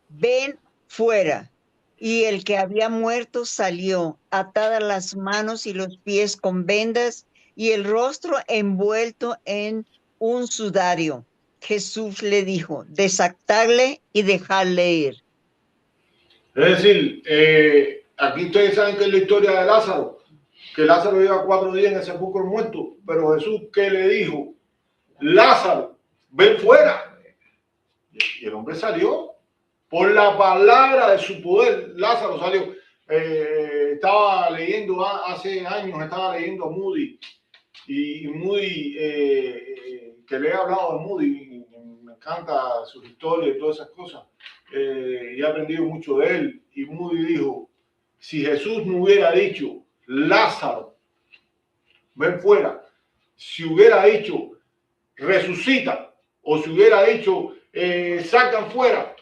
ven fuera. Y el que había muerto salió, atadas las manos y los pies con vendas y el rostro envuelto en un sudario. Jesús le dijo, desatarle y dejarle ir. Es decir, aquí ustedes saben que es la historia de Lázaro, que Lázaro lleva 4 días en el sepulcro muerto, pero Jesús, ¿qué le dijo? Lázaro, ven fuera. Y el hombre salió por la palabra de su poder. Lázaro salió. Estaba leyendo hace años, estaba leyendo a Moody, y Moody, que le he hablado de Moody, me encanta sus historias y todas esas cosas, y he aprendido mucho de él. Y Moody dijo, si Jesús no hubiera dicho, Lázaro, ven fuera, si hubiera dicho, resucita, o si hubiera dicho, sacan fuera,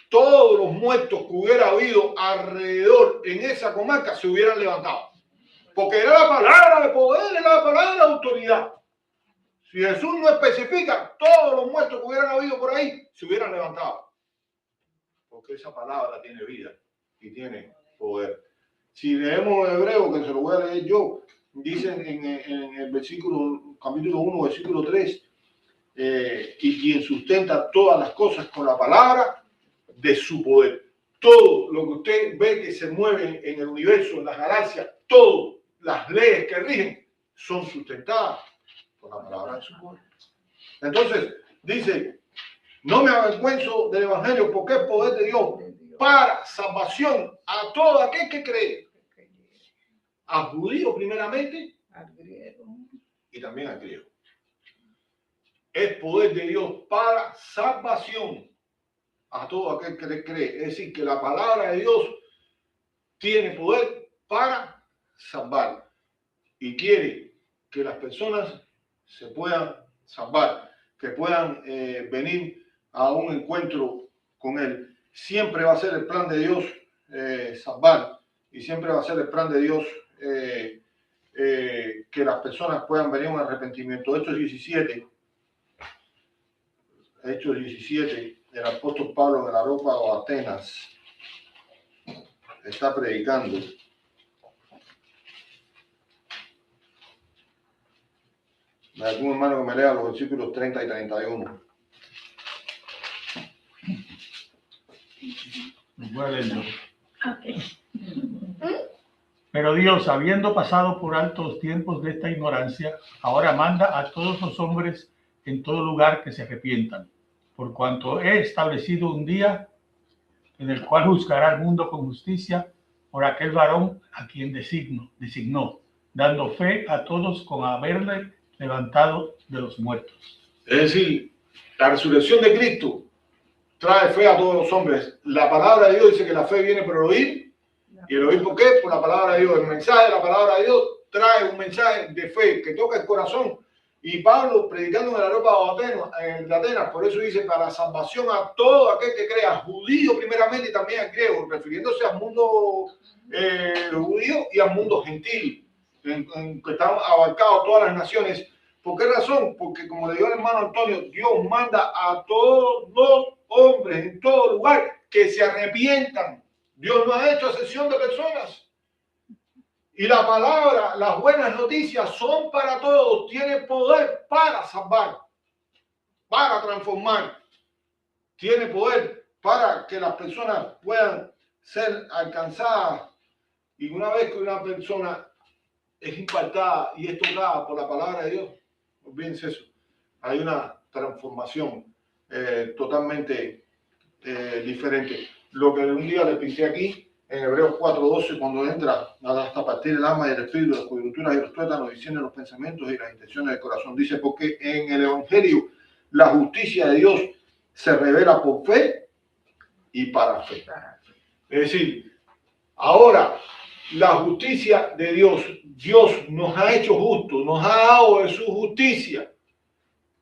todos los muertos que hubiera habido alrededor en esa comarca se hubieran levantado. Porque era la palabra de poder, era la palabra de autoridad. Si Jesús no especifica, todos los muertos que hubieran habido por ahí se hubieran levantado. Porque esa palabra tiene vida y tiene poder. Si leemos Hebreo, que se lo voy a leer yo, dicen en el versículo, capítulo 1, versículo 3, y quien sustenta todas las cosas con la palabra de su poder. Todo lo que usted ve que se mueve en el universo, en las galaxias, todas las leyes que rigen son sustentadas por la palabra de su poder. Entonces, dice, no me avergüenzo del evangelio porque es poder de Dios para salvación a todo aquel que cree. Al judío primeramente y también al griego. Es poder de Dios para salvación a todo aquel que cree. Es decir, que la palabra de Dios tiene poder para salvar y quiere que las personas se puedan salvar, que puedan venir a un encuentro con Él. Siempre va a ser el plan de Dios salvar, y siempre va a ser el plan de Dios que las personas puedan venir a un arrepentimiento. Hechos 17, el apóstol Pablo en el Areópago de Atenas está predicando. Algún hermano que me lea los versículos 30 y 31. Voy a leerlo. Okay. Pero Dios, habiendo pasado por altos tiempos de esta ignorancia, ahora manda a todos los hombres en todo lugar que se arrepientan, por cuanto he establecido un día en el cual juzgará al mundo con justicia por aquel varón a quien designó, dando fe a todos con haberle levantado de los muertos. Es decir, la resurrección de Cristo trae fe a todos los hombres. La palabra de Dios dice que la fe viene por el oír, y el oír ¿por qué? Por la palabra de Dios. El mensaje de la palabra de Dios trae un mensaje de fe que toca el corazón Y Pablo, predicando en el aerópago de Atenas, por eso dice, para salvación a todo aquel que crea, judío primeramente y también al griego, refiriéndose al mundo judío y al mundo gentil, en que están abarcados todas las naciones. ¿Por qué razón? Porque como le dijo el hermano Antonio, Dios manda a todos los hombres en todo lugar que se arrepientan. Dios no ha hecho excepción de personas. Y la palabra, las buenas noticias son para todos. Tiene poder para salvar, para transformar. Tiene poder para que las personas puedan ser alcanzadas. Y una vez que una persona es impactada y es tocada por la palabra de Dios, olvídense eso. Hay una transformación totalmente diferente. Lo que un día le pinté aquí, en Hebreos 4:12, cuando entra hasta partir el alma y el espíritu, las coyunturas y los tuétanos, diciendo los pensamientos y las intenciones del corazón. Dice, porque en el Evangelio la justicia de Dios se revela por fe y para fe. Es decir, ahora la justicia de Dios, Dios nos ha hecho justos, nos ha dado de su justicia,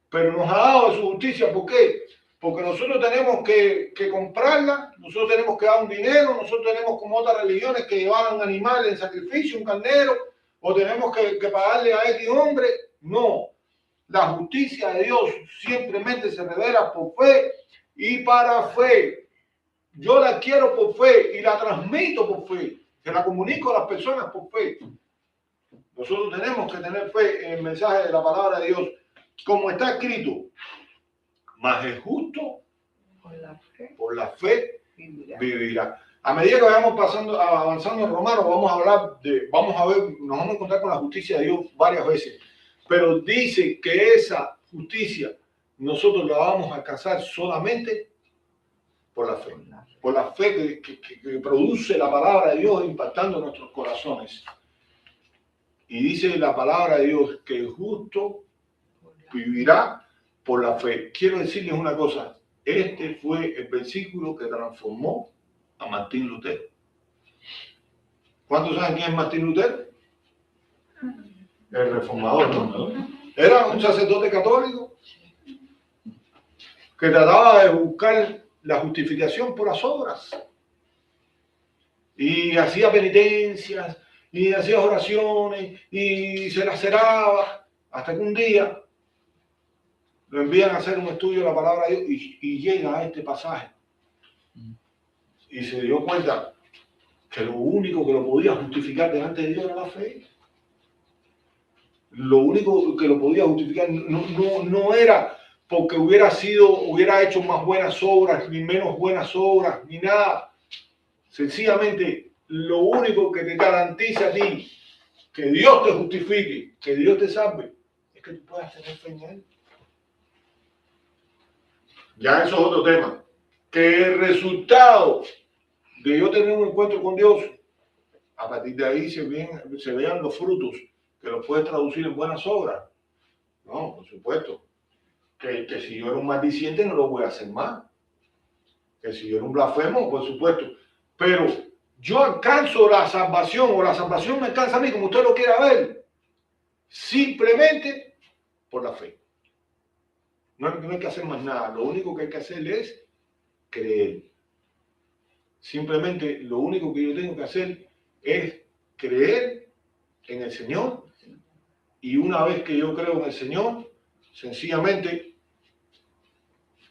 pero nos ha dado de su justicia, ¿por qué? Porque nosotros tenemos que comprarla, nosotros tenemos que dar un dinero, nosotros tenemos como otras religiones que llevan animales en sacrificio, un carnero, o tenemos que pagarle a X hombre. No, la justicia de Dios simplemente se revela por fe y para fe. Yo la quiero por fe y la transmito por fe, se la comunico a las personas por fe. Nosotros tenemos que tener fe en el mensaje de la palabra de Dios, como está escrito. Mas el justo por la fe vivirá. A medida que vayamos avanzando en Romanos, vamos a ver, nos vamos a encontrar con la justicia de Dios varias veces. Pero dice que esa justicia nosotros la vamos a alcanzar solamente por la fe. Por la fe que produce la palabra de Dios impactando nuestros corazones. Y dice la palabra de Dios que el justo vivirá por la fe. Quiero decirles una cosa, este fue el versículo que transformó a Martín Lutero. ¿Cuántos saben quién es Martín Lutero? El reformador, ¿no? Era un sacerdote católico que trataba de buscar la justificación por las obras. Y hacía penitencias, y hacía oraciones, y se laceraba, hasta que un día lo envían a hacer un estudio de la palabra de Dios y llega a este pasaje. Y se dio cuenta que lo único que lo podía justificar delante de Dios era la fe. Lo único que lo podía justificar no era porque hubiera hecho más buenas obras, ni menos buenas obras, ni nada. Sencillamente, lo único que te garantiza a ti que Dios te justifique, que Dios te salve, es que tú puedas tener fe en Él. Ya eso es otro tema. Que el resultado de yo tener un encuentro con Dios, a partir de ahí se vean los frutos, que los puedes traducir en buenas obras. No, por supuesto. Que si yo era un maldiciente no lo voy a hacer más. Que si yo era un blasfemo, por supuesto. Pero yo alcanzo la salvación, o la salvación me alcanza a mí, como usted lo quiera ver, simplemente por la fe. No hay que hacer más nada. Lo único que hay que hacer es creer. Simplemente lo único que yo tengo que hacer es creer en el Señor. Y una vez que yo creo en el Señor, sencillamente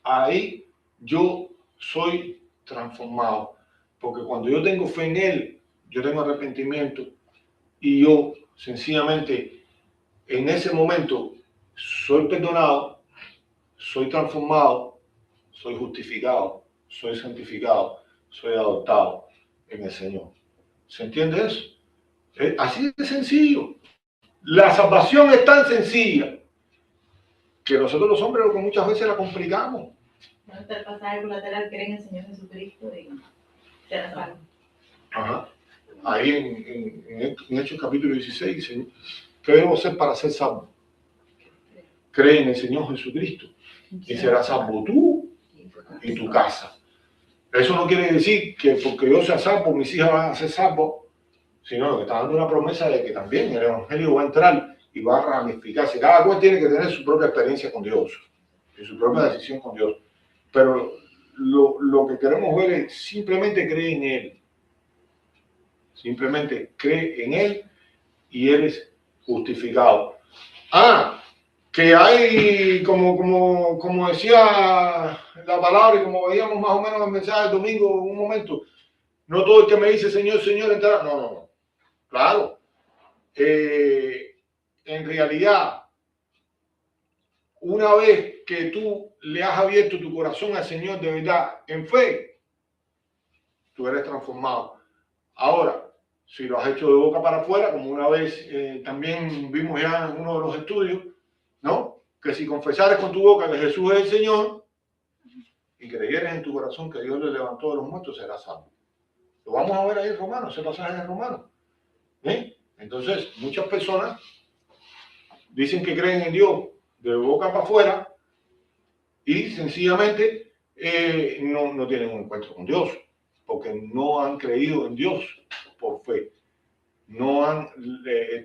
ahí yo soy transformado. Porque cuando yo tengo fe en Él, yo tengo arrepentimiento. Y yo sencillamente en ese momento soy perdonado, soy transformado, soy justificado, soy santificado, soy adoptado en el Señor. ¿Se entiende eso? Así de sencillo. La salvación es tan sencilla que nosotros los hombres lo que muchas veces la complicamos. No está el pasaje colateral, creen en el Señor Jesucristo y será salvo. Ajá. Ahí en Hechos capítulo 16 dice, ¿qué debemos hacer para ser salvos? Cree en el Señor Jesucristo y serás salvo tú y tu casa. Eso no quiere decir que porque yo sea salvo, mis hijas van a ser salvos, sino que está dando una promesa de que también el Evangelio va a entrar y va a ramificarse. Cada cual tiene que tener su propia experiencia con Dios y su propia decisión con Dios. Pero lo que queremos ver es simplemente cree en Él. Simplemente cree en Él y eres justificado. Que hay, como decía la palabra y como veíamos más o menos en el mensaje del domingo, un momento, no todo el que me dice Señor, Señor entrará. No. Claro. En realidad, una vez que tú le has abierto tu corazón al Señor de verdad, en fe, tú eres transformado. Ahora, si lo has hecho de boca para afuera, como una vez también vimos ya en uno de los estudios, ¿no? Que si confesares con tu boca que Jesús es el Señor y creyeres en tu corazón que Dios le levantó de los muertos, serás salvo. Lo vamos a ver ahí en Romanos, ese pasaje en Romanos. Entonces, muchas personas dicen que creen en Dios de boca para afuera y sencillamente no tienen un encuentro con Dios, porque no han creído en Dios por fe. No han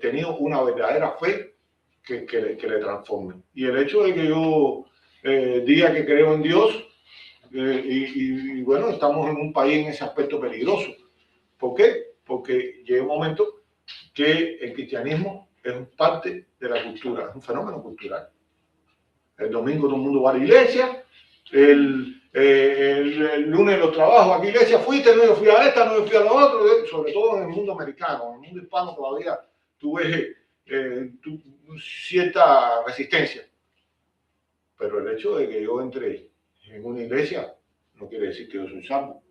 tenido una verdadera fe que le transforme. Y el hecho de que yo diga que creo en Dios, y bueno, estamos en un país en ese aspecto peligroso. ¿Por qué? Porque llega un momento que el cristianismo es parte de la cultura, es un fenómeno cultural. El domingo todo el mundo va a la iglesia, el lunes los trabajos, ¿a qué iglesia fuiste? No, yo fui a esta, no, yo fui a la otra, sobre todo en el mundo americano, en el mundo hispano todavía tú ves cierta resistencia. Pero el hecho de que yo entre en una iglesia no quiere decir que yo soy salvo.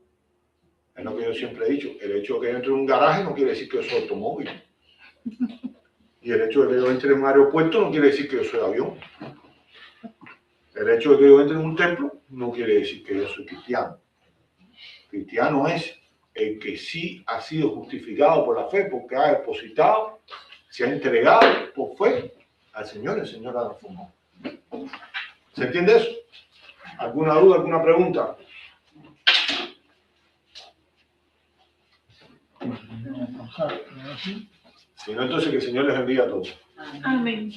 Es lo que yo siempre he dicho. El hecho de que yo entre en un garaje no quiere decir que yo soy automóvil. Y el hecho de que yo entre en un aeropuerto no quiere decir que yo soy avión. El hecho de que yo entre en un templo no quiere decir que yo soy cristiano. Cristiano es el que sí ha sido justificado por la fe, porque ha depositado, se ha entregado por fe al Señor, el Señor ha transformado. ¿Se entiende eso? ¿Alguna duda, alguna pregunta? Si no, entonces que el Señor les bendiga a todos. Amén.